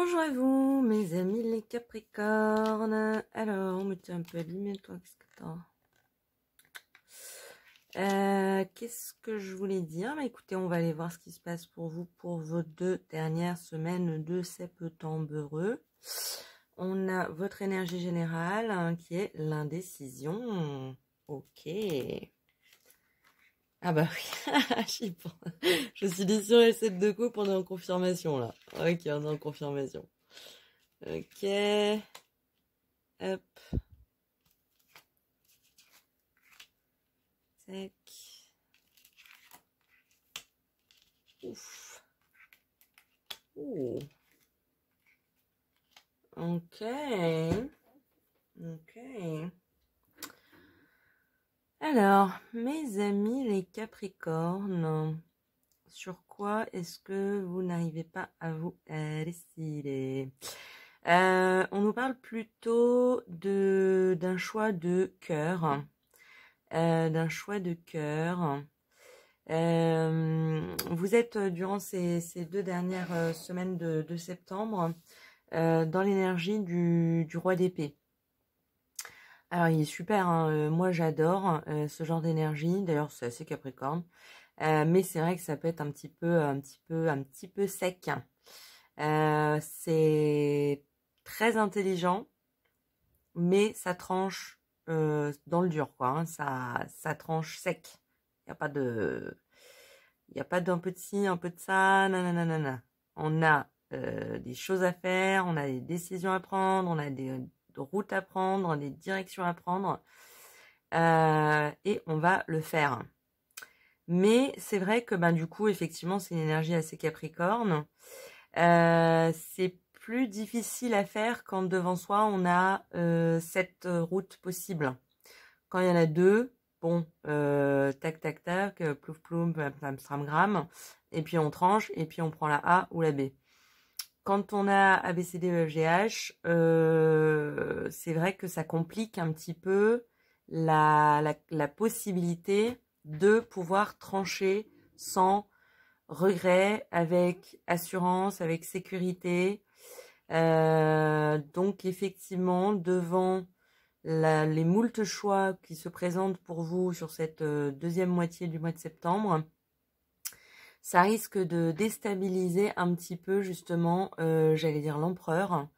Bonjour à vous, mes amis les Capricornes. Alors, on me tient un peu abîmé, toi, qu'est-ce que t'as qu'est-ce que je voulais dire? Bah, écoutez, on va aller voir ce qui se passe pour vous pour vos 2 dernières semaines de septembre. On a votre énergie générale hein, qui est l'indécision. Ok. Ah bah oui, j'y pense. Je suis dit sur les 7 de coupe, on est en confirmation là. Ok, on est en confirmation. Ok. Hop. Tac. Ouf. Ouh. Ok. Ok. Alors, mes amis les Capricornes, sur quoi est-ce que vous n'arrivez pas à vous décider? On nous parle plutôt d'un choix de cœur. D'un choix de cœur. Vous êtes durant ces 2 dernières semaines de septembre dans l'énergie du roi d'épée. Alors il est super, hein, moi j'adore ce genre d'énergie. D'ailleurs c'est assez Capricorne, mais c'est vrai que ça peut être un petit peu sec. C'est très intelligent, mais ça tranche dans le dur, quoi. Hein, ça tranche sec. Il y a pas de, il y a pas d'un peu de ci, un peu de ça, nanana. On a des choses à faire, on a des décisions à prendre, on a des routes à prendre, des directions à prendre, et on va le faire. Mais c'est vrai que ben du coup, effectivement, c'est une énergie assez Capricorne. C'est plus difficile à faire quand devant soi on a 7 routes possibles. Quand il y en a 2, bon, tac tac tac, plouf plouf, pam stram gram, et puis on tranche, et puis on prend la A ou la B. Quand on a ABCD, EFGH, c'est vrai que ça complique un petit peu la possibilité de pouvoir trancher sans regret, avec assurance, avec sécurité. Donc effectivement, devant les moultes choix qui se présentent pour vous sur cette deuxième moitié du mois de septembre, ça risque de déstabiliser un petit peu justement, j'allais dire l'empereur.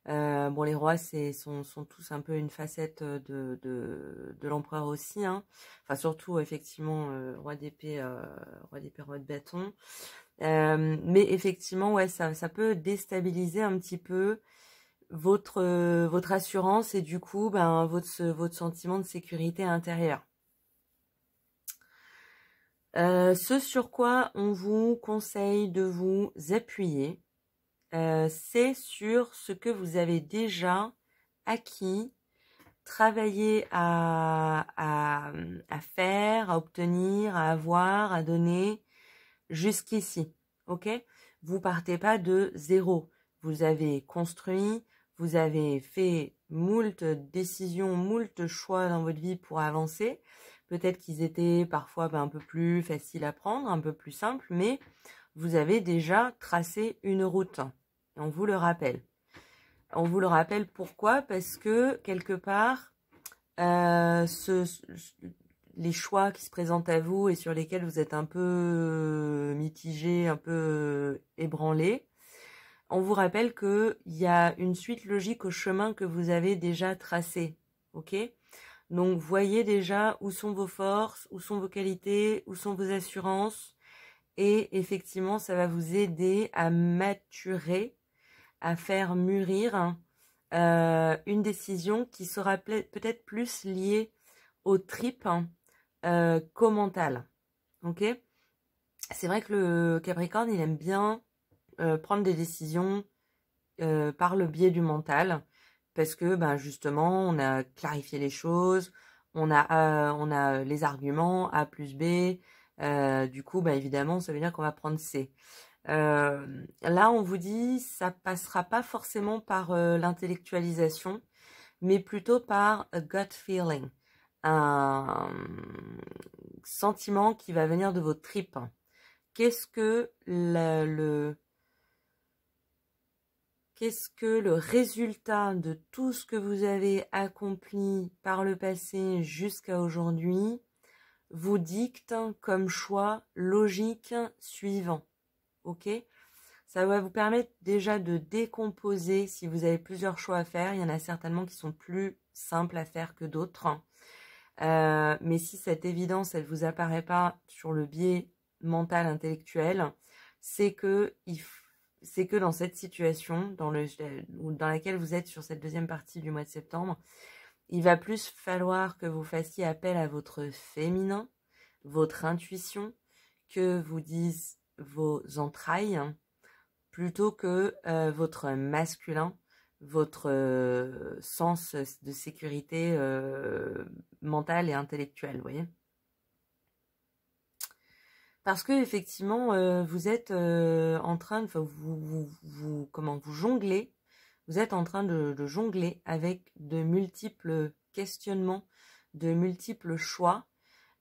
Bon, les rois sont tous un peu une facette de l'empereur aussi, hein. Enfin surtout effectivement roi d'épée, roi de bâton. Mais effectivement, ouais, ça peut déstabiliser un petit peu votre assurance et du coup, ben votre sentiment de sécurité intérieure. Ce sur quoi on vous conseille de vous appuyer, c'est sur ce que vous avez déjà acquis, travaillé à faire, à obtenir, à avoir, à donner jusqu'ici. Ok? Vous partez pas de zéro. Vous avez construit, vous avez fait moult décisions, moult choix dans votre vie pour avancer. Peut-être qu'ils étaient parfois un peu plus faciles à prendre, un peu plus simples, mais vous avez déjà tracé une route. Et on vous le rappelle. On vous le rappelle pourquoi? Parce que quelque part, les choix qui se présentent à vous et sur lesquels vous êtes un peu mitigé, un peu ébranlé, on vous rappelle qu'il y a une suite logique au chemin que vous avez déjà tracé. Ok? Donc voyez déjà où sont vos forces, où sont vos qualités, où sont vos assurances. Et effectivement, ça va vous aider à maturer, à faire mûrir une décision qui sera peut-être plus liée aux tripes qu'au mental. Ok? C'est vrai que le Capricorne, il aime bien prendre des décisions par le biais du mental, parce que ben justement, on a clarifié les choses, on a les arguments A plus B, du coup, ben évidemment, ça veut dire qu'on va prendre C. Là, on vous dit, ça passera pas forcément par l'intellectualisation, mais plutôt par a gut feeling, un sentiment qui va venir de vos tripes. Qu'est-ce que qu'est-ce que le résultat de tout ce que vous avez accompli par le passé jusqu'à aujourd'hui vous dicte comme choix logique suivant. Ok? Ça va vous permettre déjà de décomposer si vous avez plusieurs choix à faire. Il y en a certainement qui sont plus simples à faire que d'autres. Mais si cette évidence, elle vous apparaît pas sur le biais mental, intellectuel, c'est que dans cette situation, dans laquelle vous êtes sur cette deuxième partie du mois de septembre, il va plus falloir que vous fassiez appel à votre féminin, votre intuition, que vous disent vos entrailles, plutôt que votre masculin, votre sens de sécurité mentale et intellectuelle, vous voyez. Parce que effectivement, vous êtes en train de vous jonglez, vous êtes en train de jongler avec de multiples questionnements, de multiples choix,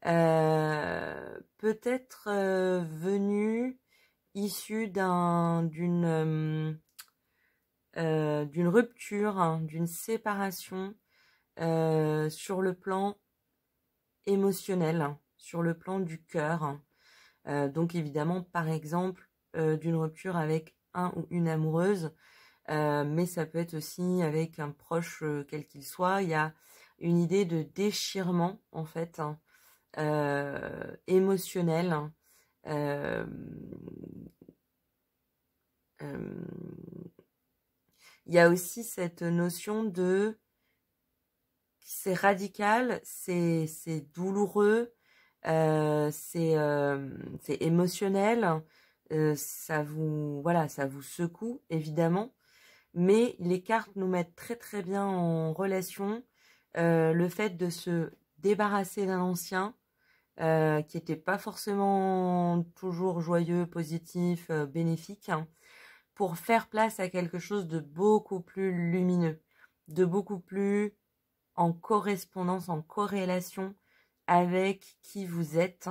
peut-être venus issus d'une rupture, hein, d'une séparation sur le plan émotionnel, sur le plan du cœur. Donc évidemment, par exemple, d'une rupture avec un ou une amoureuse, mais ça peut être aussi avec un proche quel qu'il soit. Il y a une idée de déchirement, en fait, hein, émotionnel. Il y a aussi cette notion de c'est radical, c'est douloureux, c'est émotionnel, ça vous secoue évidemment, mais les cartes nous mettent très très bien en relation le fait de se débarrasser d'un ancien qui n'était pas forcément toujours joyeux, positif, bénéfique, hein, pour faire place à quelque chose de beaucoup plus lumineux, de beaucoup plus en correspondance, en corrélation avec qui vous êtes.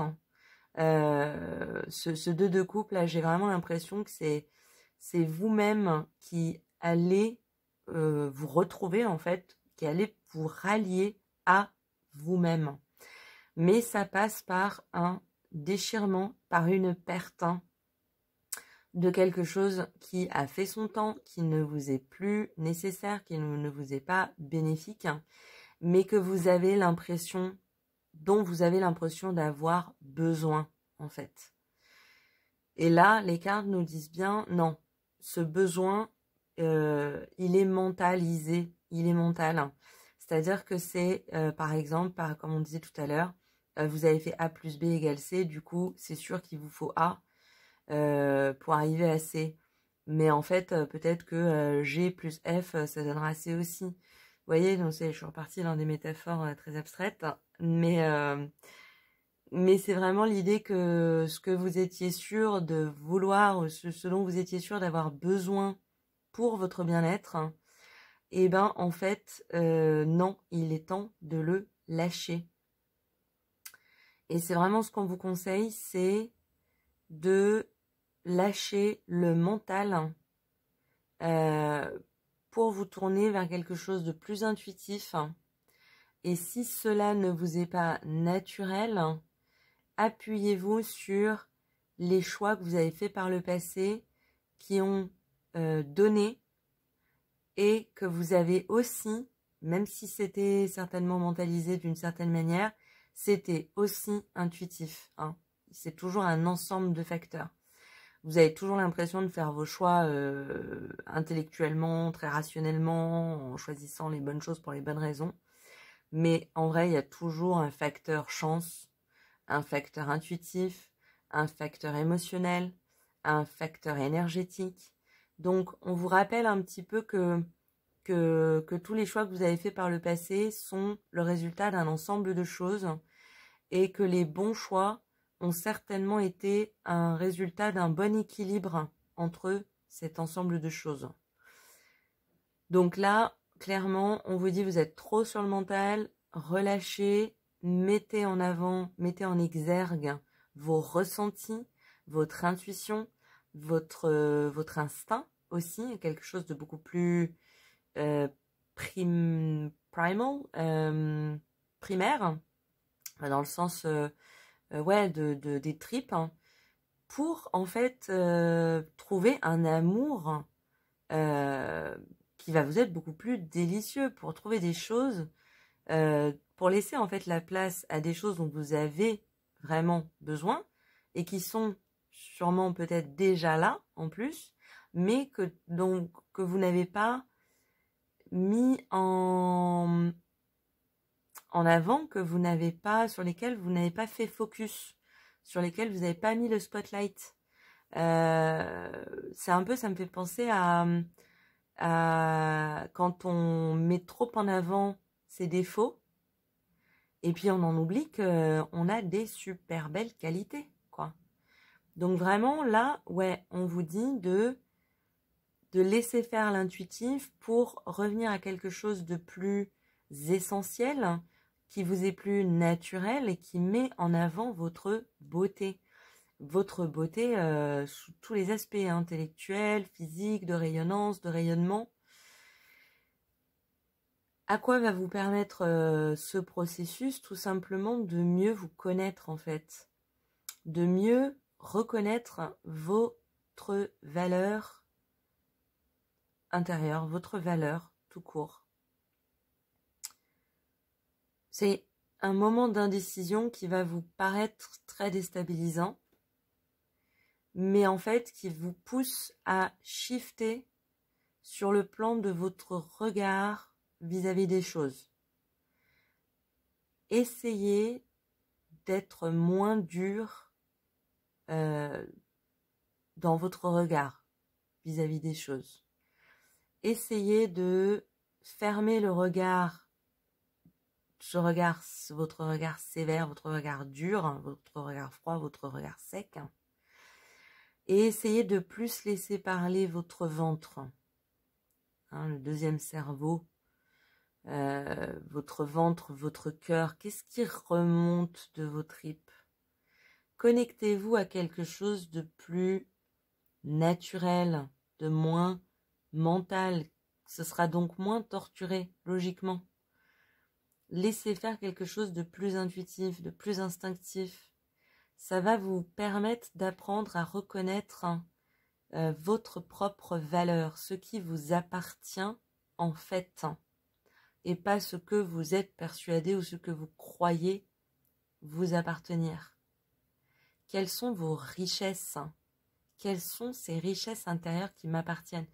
Ce 2 de couple, là, j'ai vraiment l'impression que c'est vous-même qui allez vous retrouver, en fait, qui allez vous rallier à vous-même. Mais ça passe par un déchirement, par une perte de quelque chose qui a fait son temps, qui ne vous est plus nécessaire, qui ne vous est pas bénéfique, mais que vous avez l'impression, dont vous avez l'impression d'avoir besoin, en fait. Et là, les cartes nous disent bien, non, ce besoin, il est mentalisé, il est mental. C'est-à-dire que c'est, par exemple, comme on disait tout à l'heure, vous avez fait A plus B égale C, du coup, c'est sûr qu'il vous faut A pour arriver à C. Mais en fait, peut-être que G plus F, ça donnera C aussi. Vous voyez, donc je suis repartie dans des métaphores très abstraites, mais c'est vraiment l'idée que ce que vous étiez sûr de vouloir, ce dont vous étiez sûr d'avoir besoin pour votre bien-être, eh ben en fait, non, il est temps de le lâcher. Et c'est vraiment ce qu'on vous conseille, c'est de lâcher le mental pour vous tourner vers quelque chose de plus intuitif. Et si cela ne vous est pas naturel, appuyez-vous sur les choix que vous avez faits par le passé qui ont donné et que vous avez aussi, même si c'était certainement mentalisé d'une certaine manière, c'était aussi intuitif. Hein. C'est toujours un ensemble de facteurs. Vous avez toujours l'impression de faire vos choix intellectuellement, très rationnellement, en choisissant les bonnes choses pour les bonnes raisons. Mais en vrai, il y a toujours un facteur chance, un facteur intuitif, un facteur émotionnel, un facteur énergétique. Donc, on vous rappelle un petit peu que tous les choix que vous avez faits par le passé sont le résultat d'un ensemble de choses et que les bons choix ont certainement été un résultat d'un bon équilibre entre cet ensemble de choses. Donc là, clairement, on vous dit vous êtes trop sur le mental, relâchez, mettez en avant, mettez en exergue vos ressentis, votre intuition, votre instinct aussi, quelque chose de beaucoup plus primaire, dans le sens ouais, des tripes, hein, pour en fait trouver un amour qui va vous être beaucoup plus délicieux, pour trouver des choses, pour laisser en fait la place à des choses dont vous avez vraiment besoin et qui sont sûrement peut-être déjà là en plus, mais que vous n'avez pas mis en avant, que vous n'avez pas, sur lesquels vous n'avez pas fait focus, sur lesquels vous n'avez pas mis le spotlight. C'est un peu, ça me fait penser à quand on met trop en avant ses défauts, et puis on en oublie qu'on a des super belles qualités, quoi. Donc vraiment, là, ouais, on vous dit de laisser faire l'intuitif pour revenir à quelque chose de plus essentiel, qui vous est plus naturel et qui met en avant votre beauté. Votre beauté sous tous les aspects, intellectuels, physiques, de rayonnance, de rayonnement. À quoi va vous permettre ce processus? Tout simplement de mieux vous connaître en fait. De mieux reconnaître votre valeur intérieure, votre valeur tout court. C'est un moment d'indécision qui va vous paraître très déstabilisant, mais en fait qui vous pousse à shifter sur le plan de votre regard vis-à-vis des choses. Essayez d'être moins dur dans votre regard vis-à-vis des choses. Essayez de fermer le regard, votre regard sévère, votre regard dur, votre regard froid, votre regard sec, et essayez de plus laisser parler votre ventre, le deuxième cerveau, votre ventre, votre cœur. Qu'est-ce qui remonte de vos tripes? Connectez-vous à quelque chose de plus naturel, de moins mental. Ce sera donc moins torturé, logiquement. Laissez faire quelque chose de plus intuitif, de plus instinctif. Ça va vous permettre d'apprendre à reconnaître votre propre valeur, ce qui vous appartient en fait, et pas ce que vous êtes persuadé ou ce que vous croyez vous appartenir. Quelles sont vos richesses? Quelles sont ces richesses intérieures qui m'appartiennent?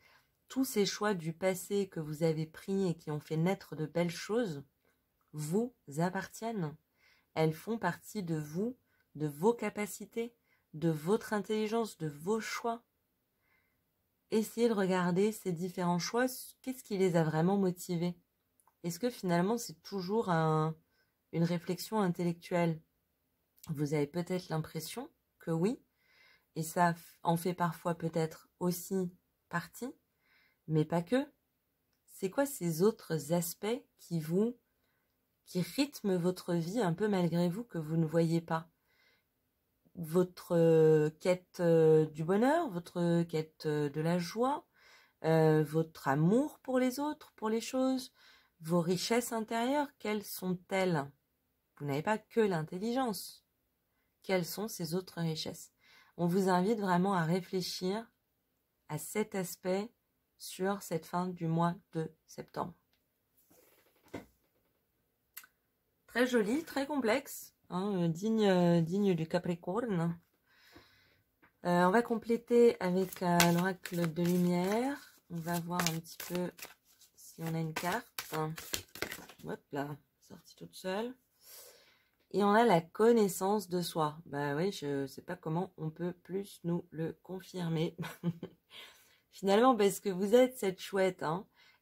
Tous ces choix du passé que vous avez pris et qui ont fait naître de belles choses vous appartiennent. Elles font partie de vous, de vos capacités, de votre intelligence, de vos choix. Essayez de regarder ces différents choix, qu'est-ce qui les a vraiment motivés? Est-ce que finalement c'est toujours une réflexion intellectuelle? Vous avez peut-être l'impression que oui, et ça en fait parfois peut-être aussi partie, mais pas que. C'est quoi ces autres aspects qui rythment votre vie un peu malgré vous, que vous ne voyez pas? Votre quête du bonheur, votre quête de la joie, votre amour pour les autres, pour les choses, vos richesses intérieures, quelles sont-elles? Vous n'avez pas que l'intelligence. Quelles sont ces autres richesses? On vous invite vraiment à réfléchir à cet aspect sur cette fin du mois de septembre. Très joli, très complexe, digne du Capricorne. On va compléter avec l'oracle de lumière. On va voir un petit peu si on a une carte. Hop là, sortie toute seule. Et on a la connaissance de soi. Bah oui, je sais pas comment on peut plus nous le confirmer. Finalement, parce que vous êtes cette chouette,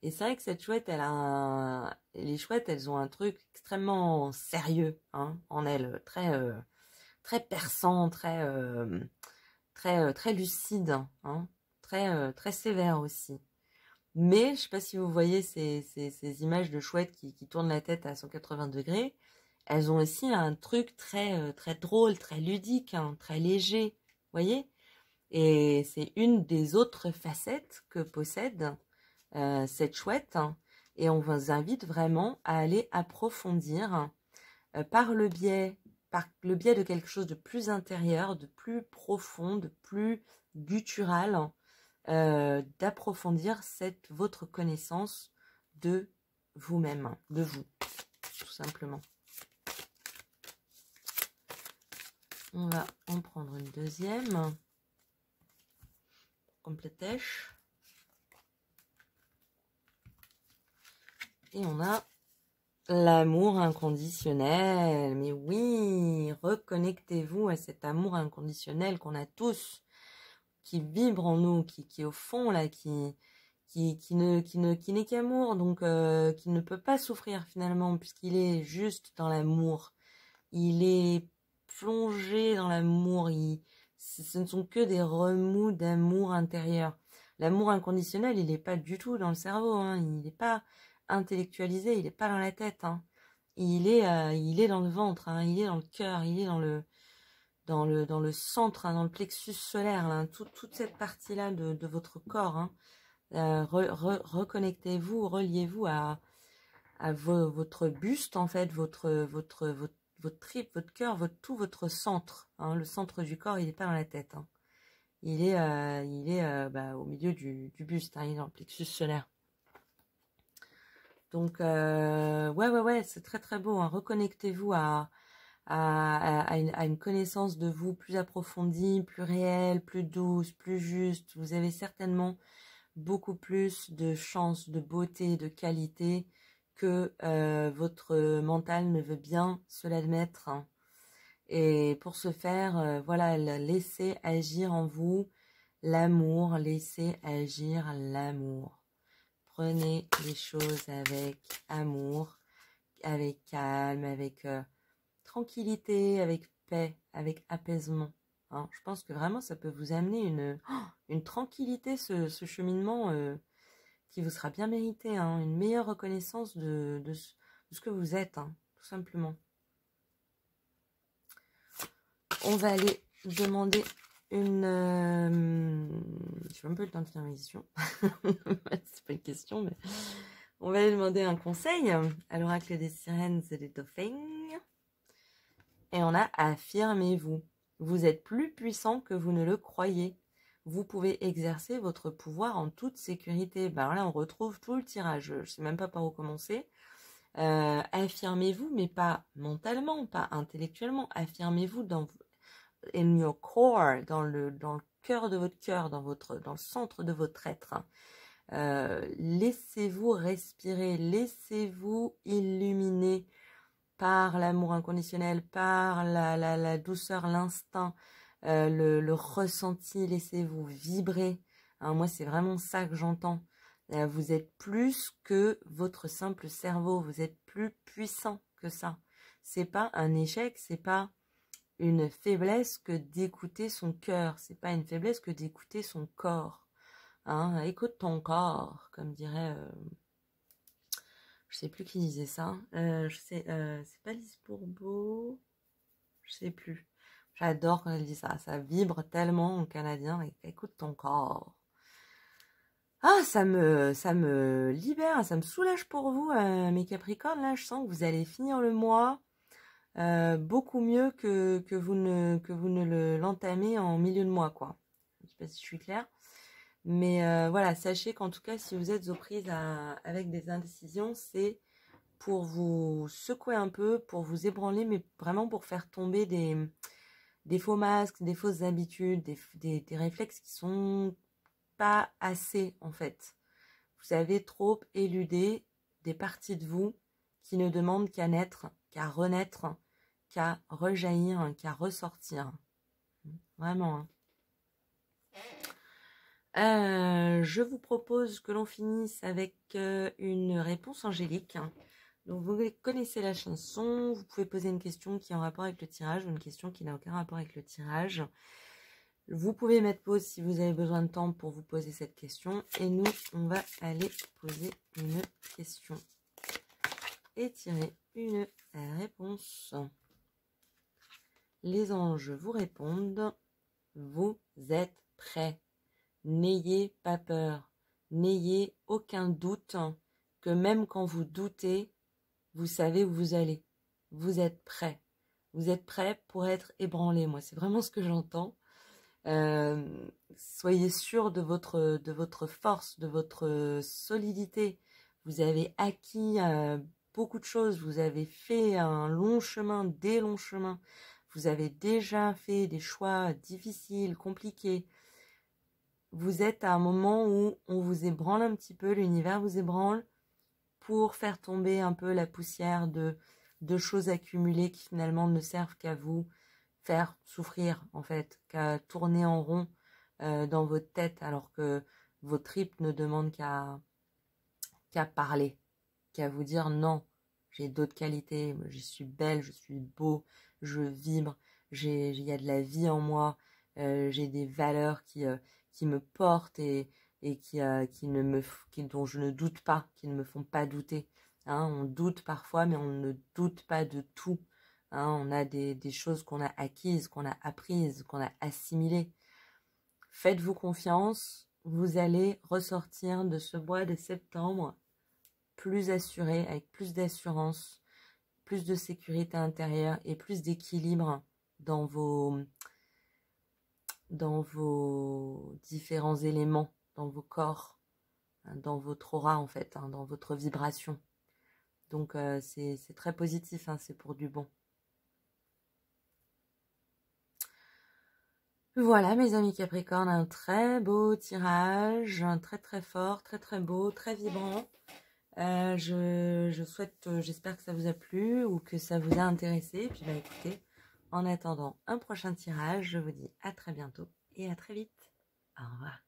et c'est vrai que cette chouette, les chouettes, elles ont un truc extrêmement sérieux, en elles, très perçant, très lucide, très sévère aussi. Mais je sais pas si vous voyez ces images de chouettes qui tournent la tête à 180 degrés. Elles ont aussi un truc très drôle, très ludique, très léger. Vous voyez? Et c'est une des autres facettes que possède cette chouette. Et on vous invite vraiment à aller approfondir par le biais de quelque chose de plus intérieur, de plus profond, de plus guttural, d'approfondir votre connaissance de vous-même, de vous, tout simplement. On va en prendre une deuxième. Complétèche. Et on a l'amour inconditionnel. Mais oui, reconnectez-vous à cet amour inconditionnel qu'on a tous, qui vibre en nous, qui est au fond là, qui n'est qu'amour, donc qui ne peut pas souffrir finalement, puisqu'il est juste dans l'amour. Il est plongé dans l'amour. Ce ne sont que des remous d'amour intérieur. L'amour inconditionnel, il n'est pas du tout dans le cerveau, hein. Il n'est pas intellectualisé, il n'est pas dans la tête, hein. Il est dans le ventre, hein. Il est dans le cœur, il est dans le centre, hein, dans le plexus solaire, là, toute cette partie-là de votre corps, hein. Reconnectez-vous, reliez-vous à votre buste, en fait, votre trip, votre cœur, tout votre centre, hein. Le centre du corps, il n'est pas dans la tête, hein. Il est au milieu du buste, hein. Il est dans le plexus solaire. Donc, ouais, c'est très très beau, hein. Reconnectez-vous à une connaissance de vous plus approfondie, plus réelle, plus douce, plus juste. Vous avez certainement beaucoup plus de chance, de beauté, de qualité que votre mental ne veut bien se l'admettre. Et pour ce faire, voilà, laissez agir en vous l'amour, laissez agir l'amour. Prenez les choses avec amour, avec calme, avec tranquillité, avec paix, avec apaisement. Hein, je pense que vraiment ça peut vous amener une tranquillité, ce cheminement qui vous sera bien mérité, hein, une meilleure reconnaissance de ce que vous êtes, hein, tout simplement. On va aller demander une... J'ai un peu le temps de finir ma question. C'est pas une question, mais... On va aller demander un conseil à l'oracle des sirènes et des dauphins. Et on a affirmez-vous. Vous êtes plus puissant que vous ne le croyez. Vous pouvez exercer votre pouvoir en toute sécurité. Ben là, on retrouve tout le tirage. Je ne sais même pas par où commencer. Affirmez-vous, mais pas mentalement, pas intellectuellement. Affirmez-vous dans in your core, dans le cœur de votre cœur, dans le centre de votre être. Laissez-vous respirer, laissez-vous illuminer par l'amour inconditionnel, par la douceur, l'instinct, le ressenti, laissez-vous vibrer. Hein, moi, c'est vraiment ça que j'entends. Vous êtes plus que votre simple cerveau, vous êtes plus puissant que ça. C'est pas un échec, c'est pas une faiblesse que d'écouter son cœur, c'est pas une faiblesse que d'écouter son corps. Hein, écoute ton corps, comme dirait... je sais plus qui disait ça. C'est pas Lise Bourbeau. Je sais plus. J'adore quand elle dit ça. Ça vibre tellement en canadien. Écoute ton corps. Ah, ça me libère, ça me soulage pour vous, mes Capricornes. Là, je sens que vous allez finir le mois beaucoup mieux que vous ne l'entamez en milieu de mois, quoi. Je sais pas si je suis claire. Mais voilà, sachez qu'en tout cas, si vous êtes aux prises avec des indécisions, c'est pour vous secouer un peu, pour vous ébranler, mais vraiment pour faire tomber des faux masques, des fausses habitudes, des réflexes qui sont pas assez, en fait. Vous avez trop éludé des parties de vous qui ne demandent qu'à naître, qu'à renaître, qu'à rejaillir, qu'à ressortir. Vraiment, hein. Je vous propose que l'on finisse avec une réponse angélique. Donc vous connaissez la chanson, vous pouvez poser une question qui est en rapport avec le tirage ou une question qui n'a aucun rapport avec le tirage. Vous pouvez mettre pause si vous avez besoin de temps pour vous poser cette question. Et nous, on va aller poser une question et tirer une réponse. Les anges vous répondent. Vous êtes prêt. N'ayez pas peur. N'ayez aucun doute que même quand vous doutez, vous savez où vous allez. Vous êtes prêt. Vous êtes prêt pour être ébranlé. Moi, c'est vraiment ce que j'entends. Soyez sûr de votre force, de votre solidité. Vous avez acquis beaucoup de choses. Vous avez fait un long chemin, des longs chemins. Vous avez déjà fait des choix difficiles, compliqués. Vous êtes à un moment où on vous ébranle un petit peu, l'univers vous ébranle pour faire tomber un peu la poussière de choses accumulées qui finalement ne servent qu'à vous faire souffrir, en fait, qu'à tourner en rond dans votre tête, alors que vos tripes ne demandent qu'à parler, qu'à vous dire non, j'ai d'autres qualités, je suis belle, je suis beau, je vibre, il y a de la vie en moi, j'ai des valeurs qui me portent et dont je ne doute pas, qui ne me font pas douter. Hein, on doute parfois, mais on ne doute pas de tout. Hein, on a des choses qu'on a acquises, qu'on a apprises, qu'on a assimilées. Faites-vous confiance, vous allez ressortir de ce mois de septembre plus assuré, avec plus d'assurance, plus de sécurité intérieure et plus d'équilibre dans vos différents éléments, dans vos corps, dans votre aura en fait, dans votre vibration. Donc c'est très positif, c'est pour du bon. Voilà mes amis Capricorne, un très beau tirage, un très très fort, très très beau, très vibrant. J'espère que ça vous a plu ou que ça vous a intéressé. Et puis écoutez, en attendant un prochain tirage, je vous dis à très bientôt et à très vite. Au revoir.